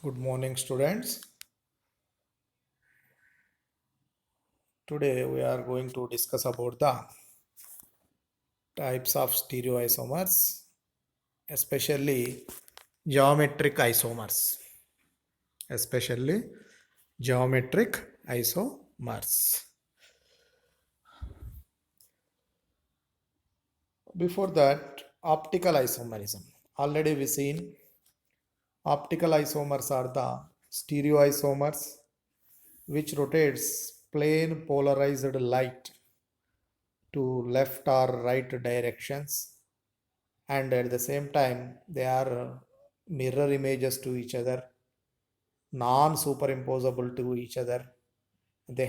Good morning, students. Today we are going to discuss about the types of stereoisomers, especially geometric isomers. Especially geometric isomers. Before that, optical isomerism. Already we seen optical isomers are the stereoisomers which rotates plane polarized light to left or right directions, and at the same time they are mirror images to each other, non superimposable to each other. They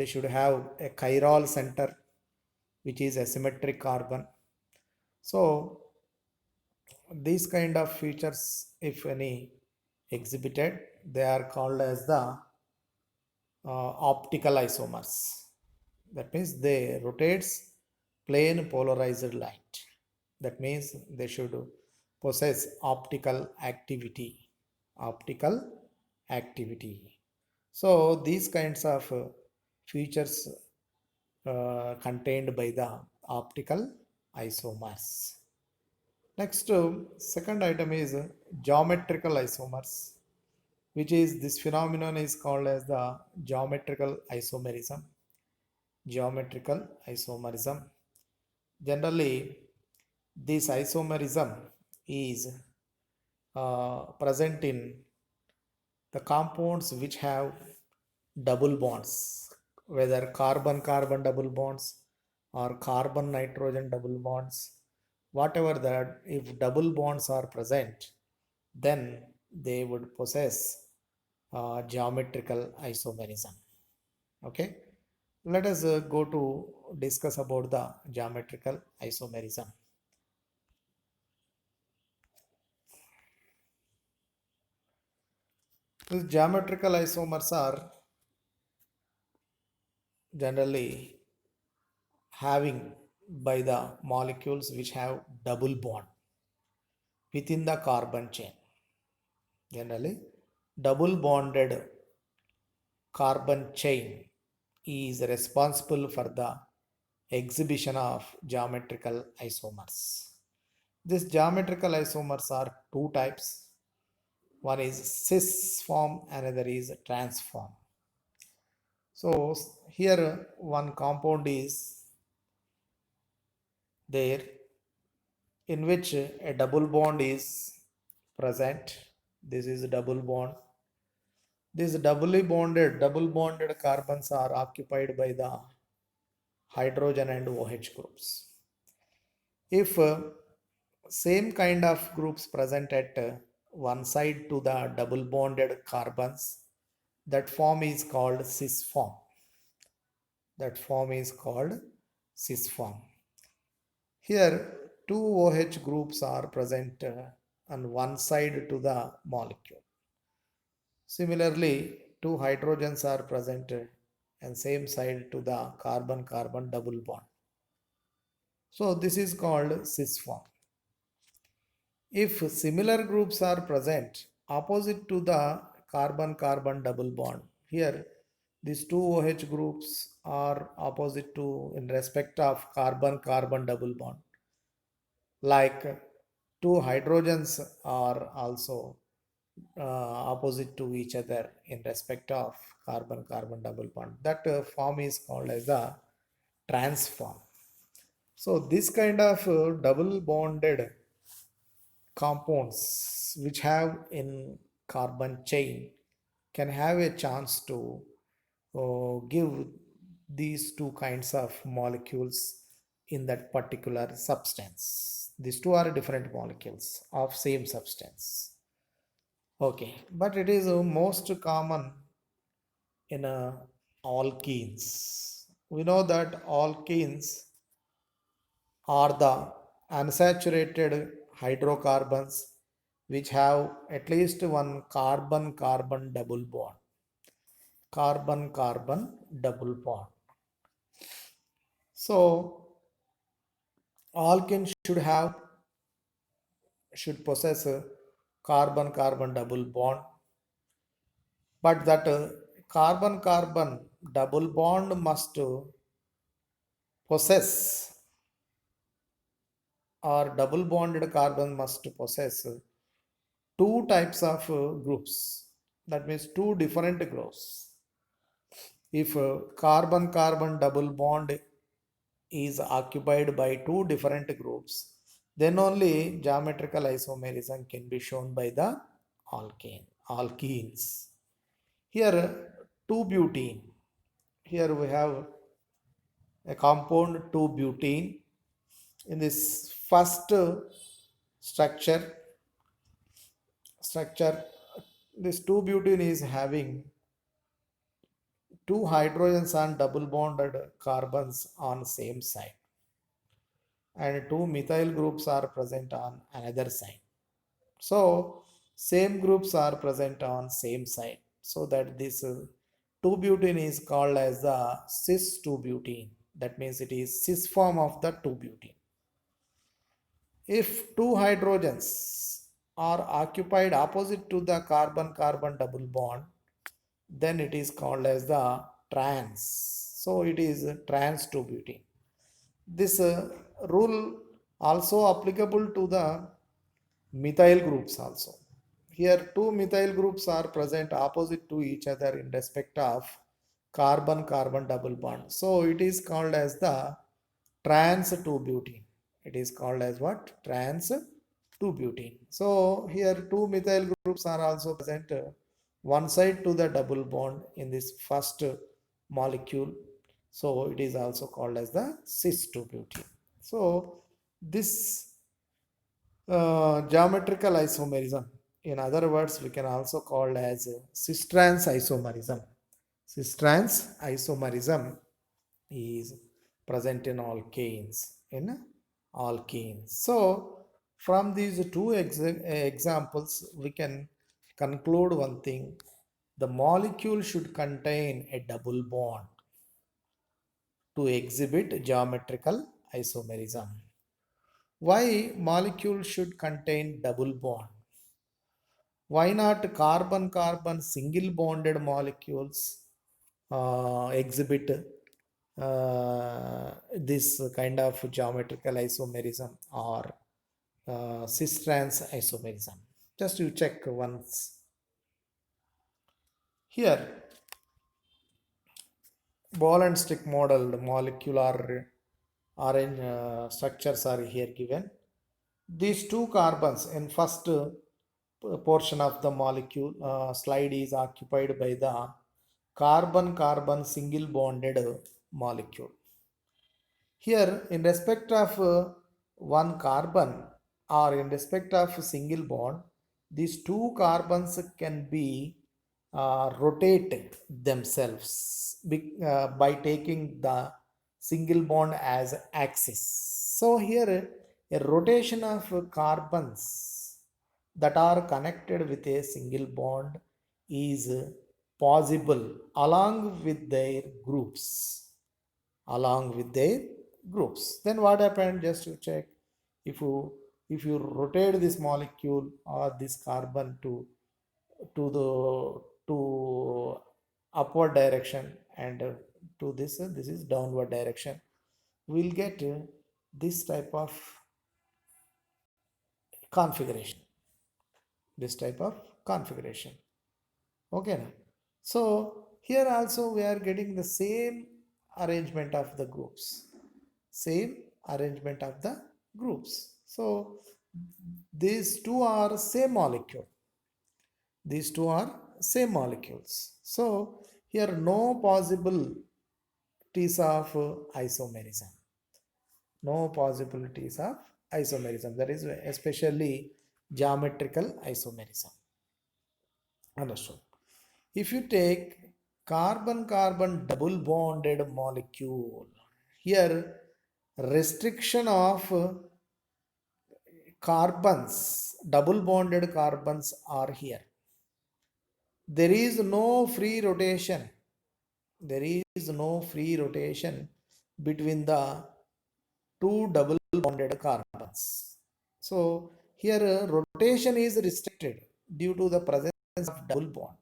should have a chiral center which is a symmetric carbon. So these kind of features, if any exhibited, they are called as the optical isomers. That means they rotates plane polarized light. That means they should possess optical activity. Optical activity. So these kinds of features contained by the optical isomers. Next, second item is geometrical isomers, which is this phenomenon is called as the geometrical isomerism. Geometrical isomerism. Generally, this isomerism is present in the compounds which have double bonds, whether carbon carbon double bonds or carbon nitrogen double bonds, whatever that, if double bonds are present, then they would possess geometrical isomerism. Okay, let us go to discuss about the geometrical isomerism. These geometrical isomers are generally having by the molecules which have double bond within the carbon chain. Generally, double bonded carbon chain is responsible for the exhibition of geometrical isomers. These geometrical isomers are two types. One is cis form, another is trans form. So here one compound is there in which a double bond is present. This is a double bond. These double bonded carbons are occupied by the hydrogen and OH groups. If same kind of groups present at one side to the double bonded carbons, that form is called cis form. That form is called cis form. Here, two OH groups are present on one side to the molecule. Similarly, two hydrogens are present and same side to the carbon-carbon double bond. So this is called cis form. If similar groups are present opposite to the carbon-carbon double bond, here these two OH groups are opposite to in respect of carbon-carbon double bond. Like two hydrogens are also opposite to each other in respect of carbon carbon double bond. That form is called as the trans form. So this kind of double bonded compounds which have in carbon chain can have a chance to give these two kinds of molecules in that particular substance. These two are different molecules of same substance. Okay, but it is most common in alkenes. We know that alkenes are the unsaturated hydrocarbons which have at least one carbon carbon double bond. Carbon carbon double bond. So alkene should possess carbon carbon double bond, but that carbon carbon double bond must possess, or double bonded carbon must possess two types of groups. That means two different groups. If carbon carbon double bond is occupied by two different groups, then only geometrical isomerism can be shown by the alkenes. Here 2-butene. Here we have a compound 2-butene. In this first structure, this 2-butene is having two hydrogens and double bonded carbons on same side, and two methyl groups are present on another side. So same groups are present on same side, so that this 2-butene is called as the cis 2-butene. That means it is cis form of the 2-butene. If two hydrogens are occupied opposite to the carbon carbon double bond, then it is called as the trans. So it is trans 2-butene. This rule also applicable to the methyl groups also. Here two methyl groups are present opposite to each other in respect of carbon carbon double bond. So it is called as the trans 2-butene. It is called as what? Trans 2-butene. So here two methyl groups are also present one side to the double bond in this first molecule. So it is also called as the cis 2-butene. So this geometrical isomerism, in other words, we can also call as cis-trans isomerism. Cis-trans isomerism is present in alkanes. So from these two examples, we can conclude one thing: the molecule should contain a double bond to exhibit geometrical isomerism. Why molecule should contain double bond? Why not carbon carbon single bonded molecules exhibit this kind of geometrical isomerism or cis-trans isomerism? Just you check once. Here, ball and stick model, the molecular arrange structures are here given. These two carbons in first portion of the molecule slide is occupied by the carbon carbon single bonded molecule. Here in respect of one carbon or in respect of single bond, these two carbons can be rotate themselves by taking the single bond as axis. So here a rotation of carbons that are connected with a single bond is possible along with their groups. Then what happened? Just to check, if you rotate this molecule or this carbon to to upward direction, and to this is downward direction, we'll get this type of configuration. This type of configuration. Okay now. So here also we are getting the same arrangement of the groups. Same arrangement of the groups. So these two are same molecule. These two are same molecules. So here no possibilities of isomerism. No possibilities of isomerism. That is especially geometrical isomerism. Understood. If you take carbon carbon double bonded molecule, here restriction of carbons, double bonded carbons are here. There is no free rotation. There is no free rotation between the two double bonded carbons. So Here rotation is restricted due to the presence of double bond.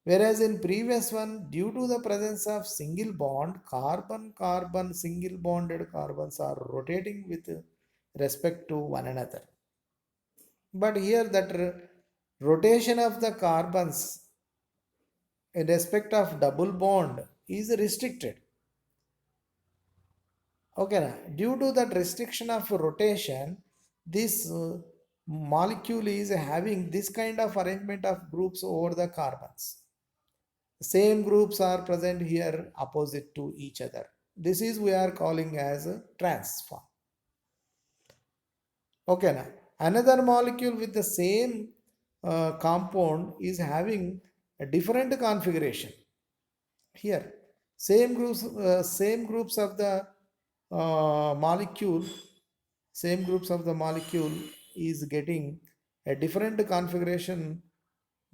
Whereas in previous one, due to the presence of single bond, carbon-carbon single bonded carbons are rotating with respect to one another. But here that rotation of the carbons in respect of double bond is restricted. Okay, due to that restriction of rotation, this molecule is having this kind of arrangement of groups over the carbons. Same groups are present here opposite to each other. This is we are calling as a trans form. Okay, now another molecule with the same compound is having a different configuration. Here same groups of the molecule, same groups of the molecule is getting a different configuration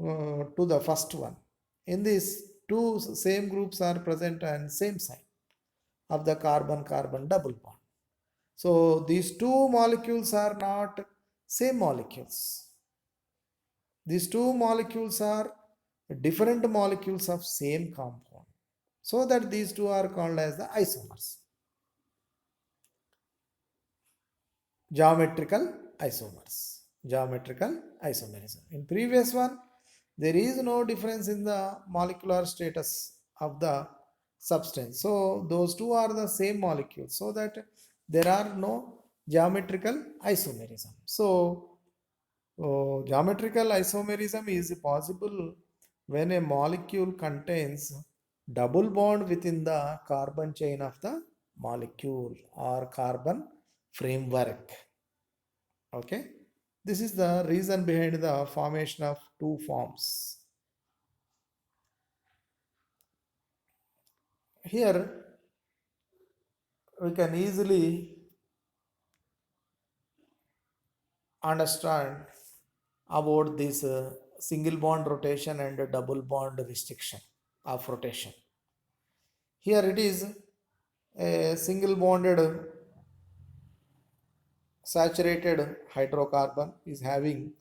to the first one. In this, two same groups are present on same side of the carbon-carbon double bond. So these two molecules are not same molecules. These two molecules are different molecules of same compound. So that these two are called as the isomers. Geometrical isomers. Geometrical isomerism. In previous one, there is no difference in the molecular status of the substance. So those two are the same molecules, so that there are no geometrical isomerism. So geometrical isomerism is possible when a molecule contains double bond within the carbon chain of the molecule or carbon framework. Okay, this is the reason behind the formation of two forms. Here we can easily understand about this single bond rotation and double bond restriction of rotation. Here it is a single bonded saturated hydrocarbon is having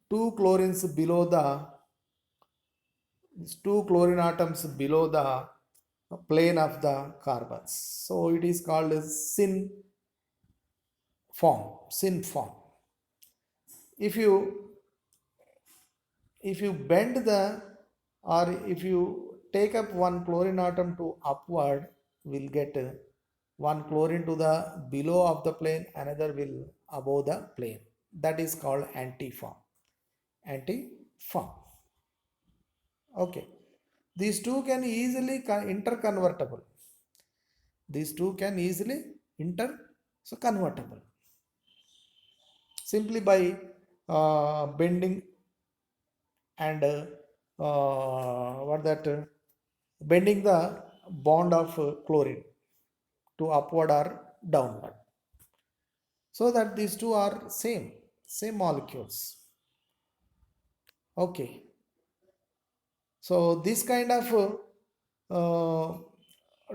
two chlorines below the two chlorine atoms below the plane of the carbons. So it is called as syn form. If you bend the, or if you take up one chlorine atom to upward, will get one chlorine to the below of the plane, another will above the plane. That is called antiform. Antiform. Okay, these two can easily interconvertible. These two can easily convertible simply by bending and bending the bond of chlorine to upward or downward, so that these two are same molecules. Okay, so this kind of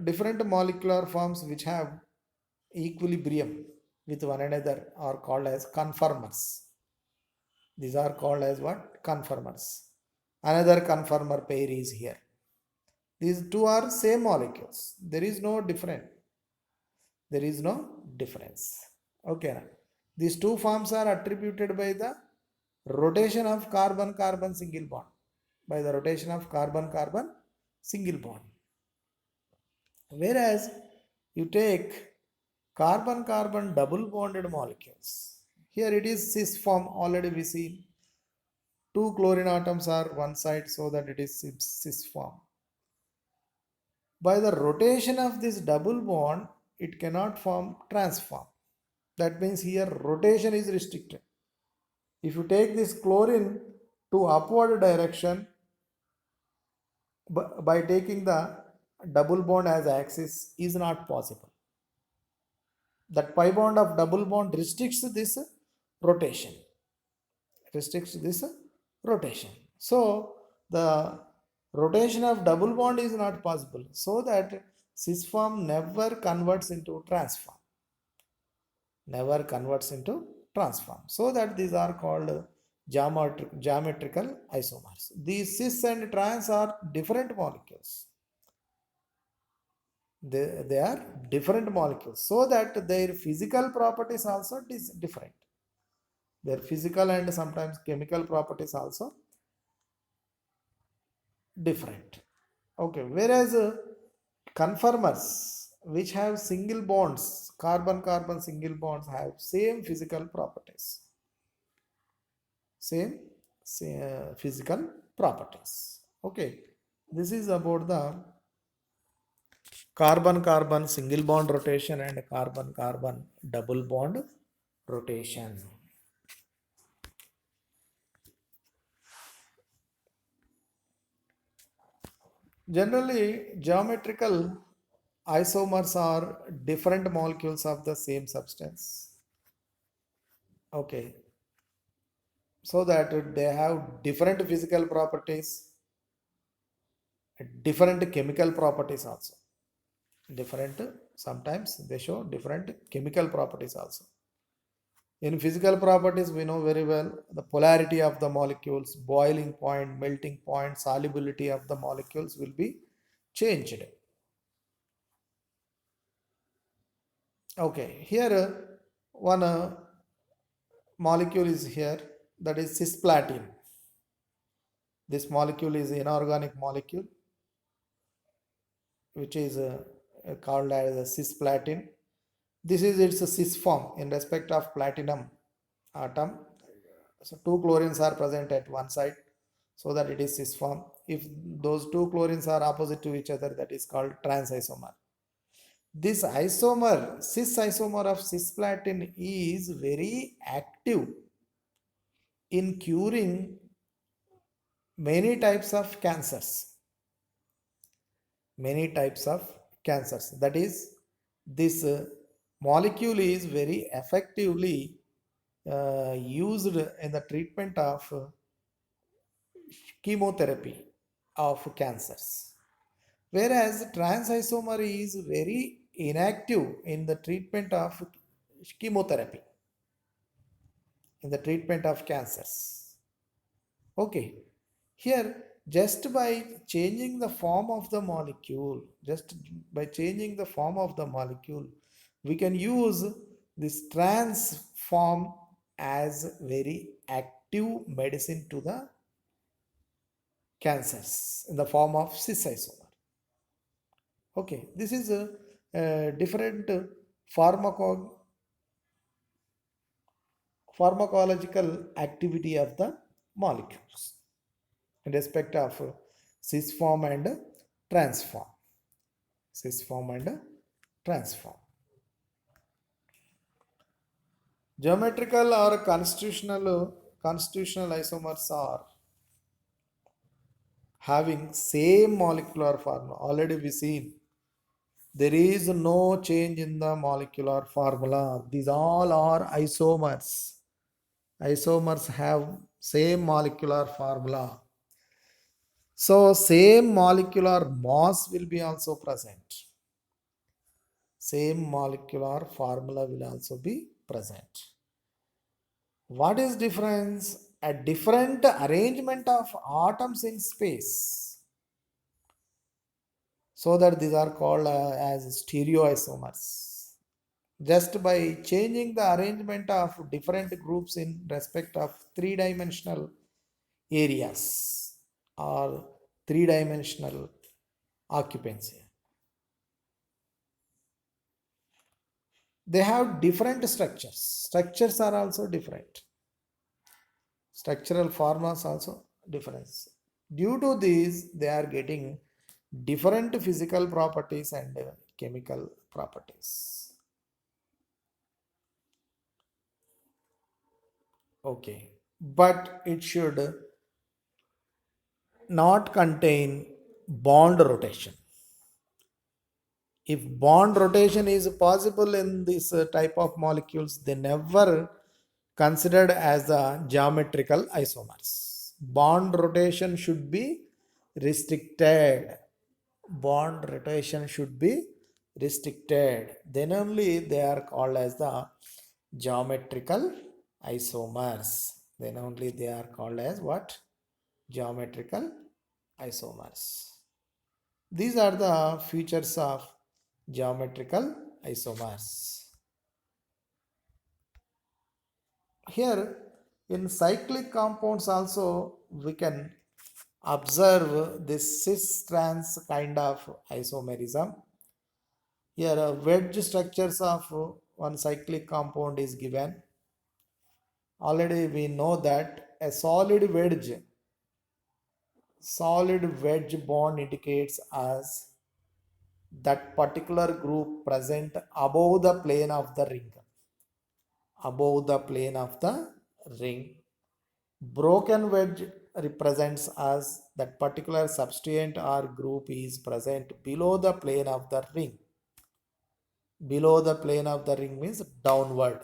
different molecular forms which have equilibrium with one another are called as conformers. These are called as what? Conformers. Another conformer pair is here. These two are same molecules. There is no difference. There is no difference. Okay. These two forms are attributed by the rotation of carbon-carbon single bond. By the rotation of carbon-carbon single bond. Whereas you take carbon-carbon double bonded molecules. Here it is cis form, already we see two chlorine atoms are one side, so that it is cis form. By the rotation of this double bond, it cannot form trans form. That means here rotation is restricted. If you take this chlorine to upward direction, by taking the double bond as axis is not possible. That pi bond of double bond restricts this rotation. So the rotation of double bond is not possible, so that cis form never converts into trans form. Never converts into transform. So that these are called geometrical isomers. These cis and trans are different molecules. They are different molecules, so that their physical properties also is different. Their physical and sometimes chemical properties also different. Okay, whereas conformers which have single bonds, carbon carbon single bonds, have same physical properties. Same, physical properties. Okay, this is about the carbon carbon single bond rotation and carbon carbon double bond rotation. Generally, geometrical isomers are different molecules of the same substance. Okay, so that they have different physical properties, different chemical properties also. Different, sometimes they show different chemical properties also. In physical properties, we know very well the polarity of the molecules, boiling point, melting point, solubility of the molecules will be changed. Okay, here one molecule is here, that is cisplatin. This molecule is inorganic molecule which is called as a cisplatin. This is its cis form in respect of platinum atom. So two chlorines are present at one side, so that it is cis form. If those two chlorines are opposite to each other, that is called trans isomer. This isomer, cis isomer of cisplatin, is very active in curing many types of cancers. Many types of cancers. That is, this molecule is very effectively used in the treatment of chemotherapy of cancers. Whereas trans isomer is very inactive in the treatment of chemotherapy, in the treatment of cancers. Okay, here just by changing the form of the molecule, just by changing the form of the molecule, we can use this trans form as very active medicine to the cancers in the form of cis isomer. Okay, this is a different pharmacological activity of the molecules in respect of cis form and transform. Cis form and transform. Geometrical or constitutional isomers are having same molecular formula. Already we seen there is no change in the molecular formula. These all are isomers. Isomers have same molecular formula. So same molecular mass will be also present. Same molecular formula will also be present. What is difference? A different arrangement of atoms in space. So that these are called as stereoisomers. Just by changing the arrangement of different groups in respect of three-dimensional areas or three-dimensional occupancy. They have different structures. Structures are also different. Structural formulas also different. Due to these, they are getting different physical properties and chemical properties. Okay, but it should not contain bond rotation. If bond rotation is possible in this type of molecules, they never considered as the geometrical isomers. Bond rotation should be restricted. Bond rotation should be restricted. Then only they are called as the geometrical isomers. Then only they are called as what? Geometrical isomers. These are the features of geometrical isomers. Here in cyclic compounds also we can observe this cis trans kind of isomerism. Here wedge structures of one cyclic compound is given. Already we know that a solid wedge bond indicates as that particular group present above the plane of the ring. Above the plane of the ring. Broken wedge represents as that particular substrate or group is present below the plane of the ring. Below the plane of the ring means downward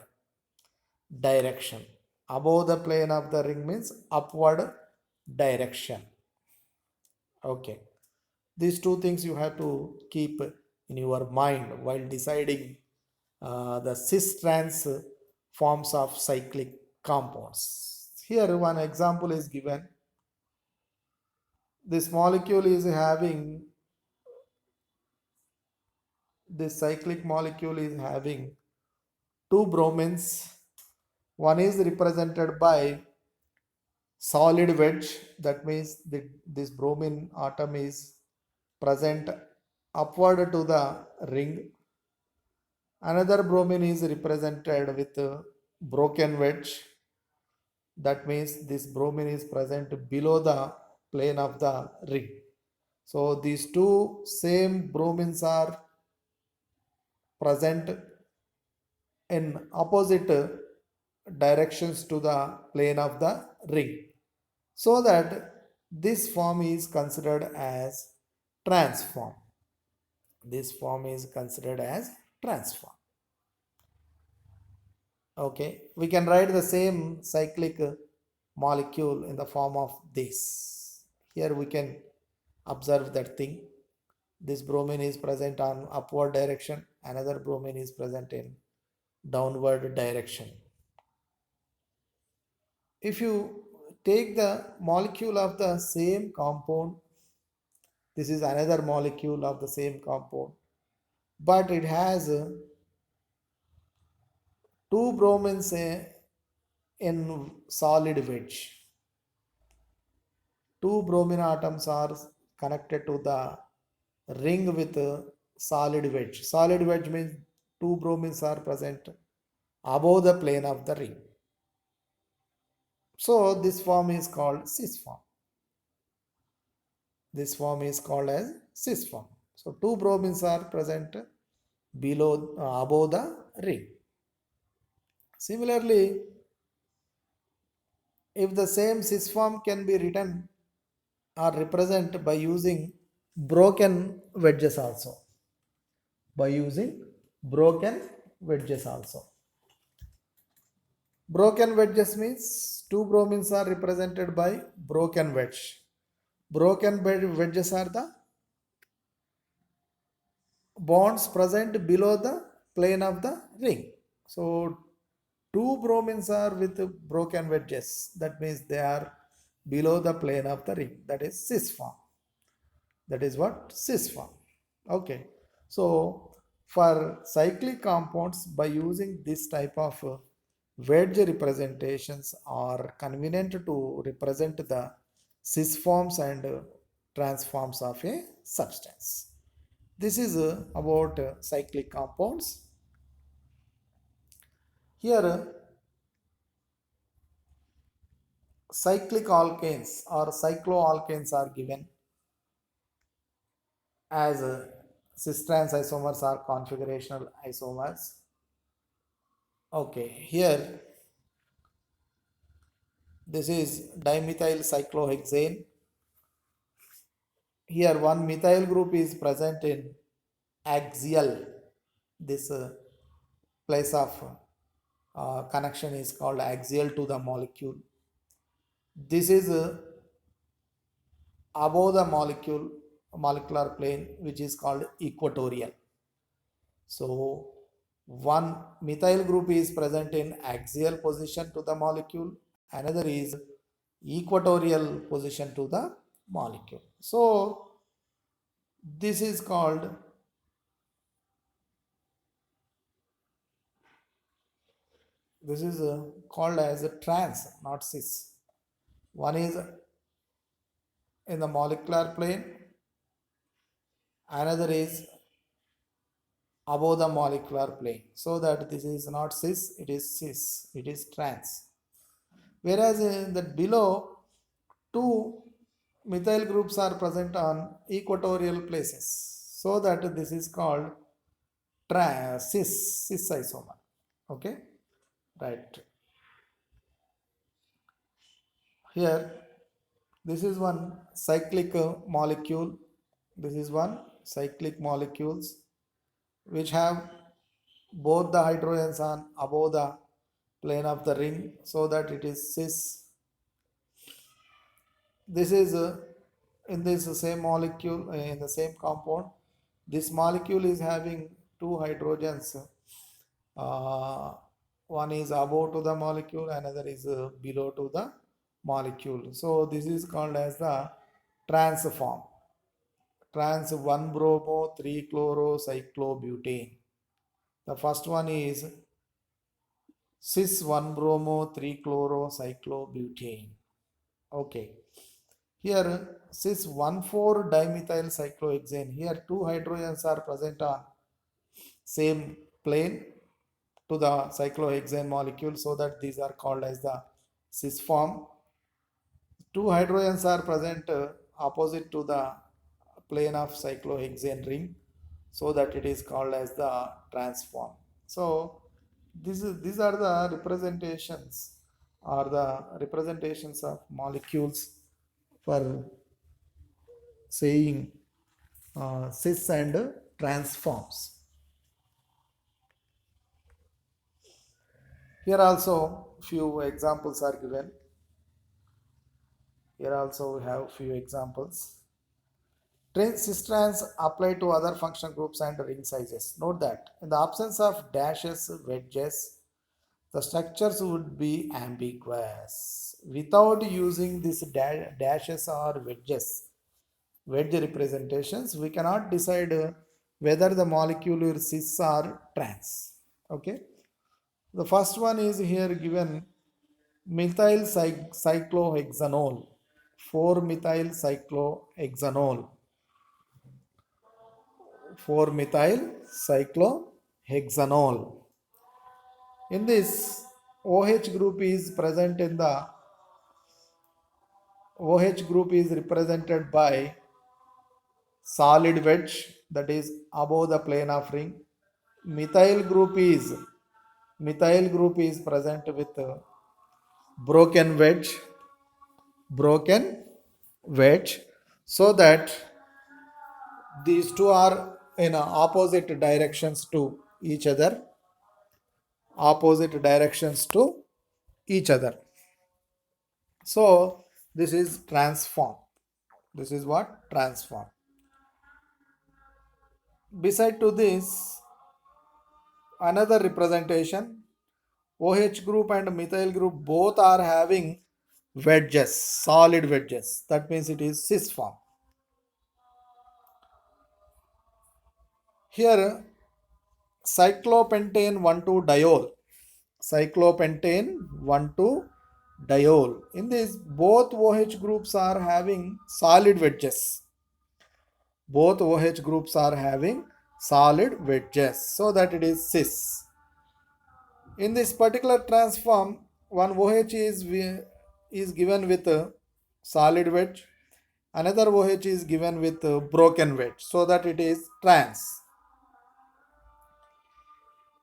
direction. Above the plane of the ring means upward direction. Okay. These two things you have to keep in your mind while deciding the cis trans forms of cyclic compounds. Here one example is given. This molecule is having, this cyclic molecule is having two bromines. One is represented by solid wedge, that means this bromine atom is present upward to the ring. Another bromine is represented with broken wedge, that means this bromine is present below the plane of the ring. So these two same bromines are present in opposite directions to the plane of the ring, so that this form is considered as transform. This form is considered as transform. Okay, we can write the same cyclic molecule in the form of this. Here we can observe that thing. This bromine is present on upward direction, another bromine is present in downward direction. If you take the molecule of the same compound, this is another molecule of the same compound, but it has two bromines in solid wedge. Two bromine atoms are connected to the ring with a solid wedge. Solid wedge means two bromines are present above the plane of the ring. So this form is called cis form. This form is called as cis form. So two bromines are present below above the ring. Similarly, if the same cis form can be written or represented by using broken wedges also. By using broken wedges also. Broken wedges means two bromines are represented by broken wedge. Broken wedges are the bonds present below the plane of the ring. So two bromines are with broken wedges. That means they are below the plane of the ring. That is cis form. That is what? Cis form. Okay. So for cyclic compounds, by using this type of wedge representations are convenient to represent the cis forms and transforms of a substance. This is about cyclic compounds. Here cyclic alkanes or cycloalkanes are given as cis trans isomers are configurational isomers. Okay, here this is dimethyl cyclohexane. Here one methyl group is present in axial. This place of connection is called axial to the molecule. This is above the molecular plane, which is called equatorial. So one methyl group is present in axial position to the molecule, another is equatorial position to the molecule. So this is called called as a trans, not cis. One is in the molecular plane, another is above the molecular plane. So that this is not cis, it is cis, it is trans. Whereas in the below, two methyl groups are present on equatorial places. So that this is called cis isomer. Okay, right. Here, this is one cyclic molecule. This is one cyclic molecules which have both the hydrogens on above the plane of the ring, so that it is cis. This is in this same molecule, in the same compound. This molecule is having two hydrogens. Uh, One is above to the molecule, another is below to the molecule. So this is called as the trans form. Trans 1 bromo 3 chloro cyclobutane. The first one is cis 1 bromo 3 chloro cyclobutane. Okay. Here cis 1,4 dimethyl cyclohexane. Here two hydrogens are present on same plane to the cyclohexane molecule, so that these are called as the cis form. Two hydrogens are present opposite to the plane of cyclohexane ring, so that it is called as the trans form. So these are the representations, or the representations of molecules for saying cis and trans forms. Here also few examples are given. Here also we have few examples. Cis trans apply to other functional groups and ring sizes. Note that in the absence of dashes, wedges, the structures would be ambiguous. Without using these dashes or wedge representations, we cannot decide whether the molecule is cis or trans. Okay. The first one is here given methyl cyclohexanol, 4-methyl cyclohexanol, 4-methyl cyclohexanol. In this, OH group is present in the OH group is represented by solid wedge, that is above the plane of ring. Methyl group is present with broken wedge, so that these two are in opposite directions to each other, so this is transform. This is what? Transform. Beside to this, another representation, OH group and methyl group both are having wedges, solid wedges. That means it is cis form. Here, cyclopentane 1,2-diol. Cyclopentane 1,2-diol. In this, both OH groups are having solid wedges. Both OH groups are having solid wedges, so that it is cis. In this particular transform, one OH is given with a solid wedge, another OH is given with a broken wedge, so that it is trans.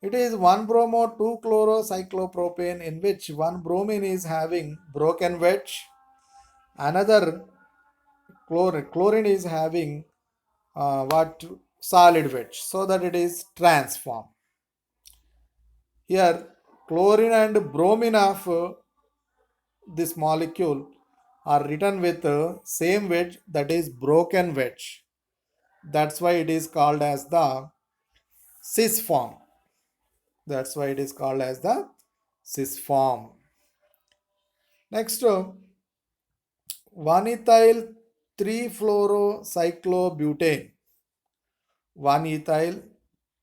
It is 1-bromo 2-chlorocyclopropane, in which one bromine is having broken wedge, another chlorine is having solid wedge, so that it is trans form. Here chlorine and bromine of this molecule are written with the same wedge, that is broken wedge. That's why it is called as the cis form. That's why it is called as the cis form. Next, 1-ethyl 3-fluorocyclobutane. 1-ethyl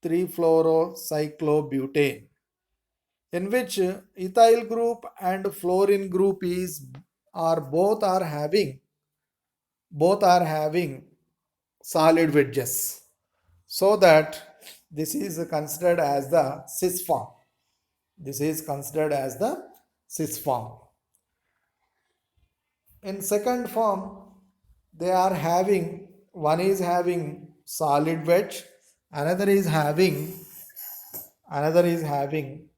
3-fluorocyclobutane, in which ethyl group and fluorine group is are both are having solid wedges, so that this is considered as the cis form. This is considered as the cis form. In second form, they are having, one is having solid wedge, another is having another is having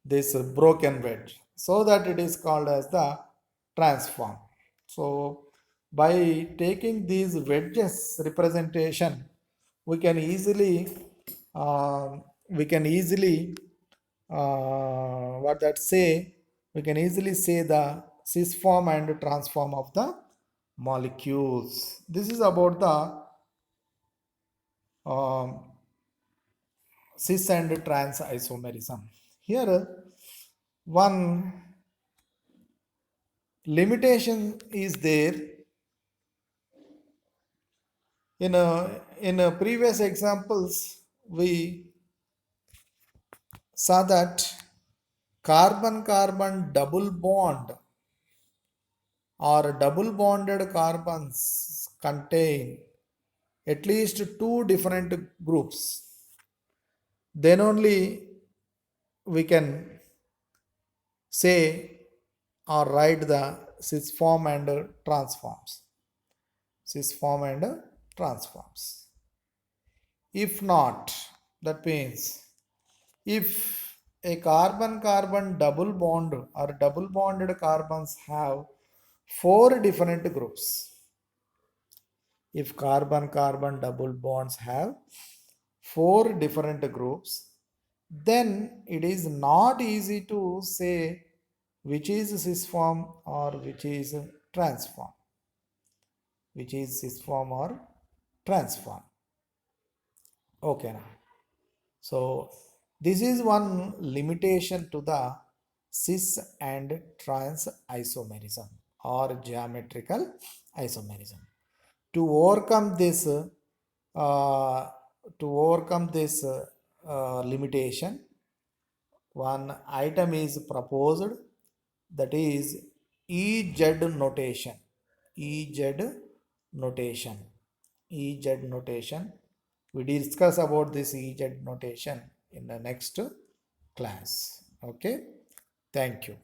this broken wedge, so that it is called as the transform. So by taking these wedges representation, we can easily we can easily what that say we can easily say the cis form and transform of the molecules. This is about the um, cis and trans isomerism. Here one limitation is there. In previous examples, we saw that carbon carbon double bond or double bonded carbons contain at least two different groups. Then only we can say or write the cis form and transforms. Cis form and transforms. If not, that means if a carbon carbon double bond or double bonded carbons have four different groups, if carbon carbon double bonds have four different groups, then it is not easy to say which is cis form or which is transform, which is cis form or transform. Okay, now so this is one limitation to the cis and trans isomerism or geometrical isomerism. To overcome this limitation, one item is proposed, that is EZ notation. EZ notation. EZ notation. We discuss about this EZ notation in the next class. Okay. Thank you.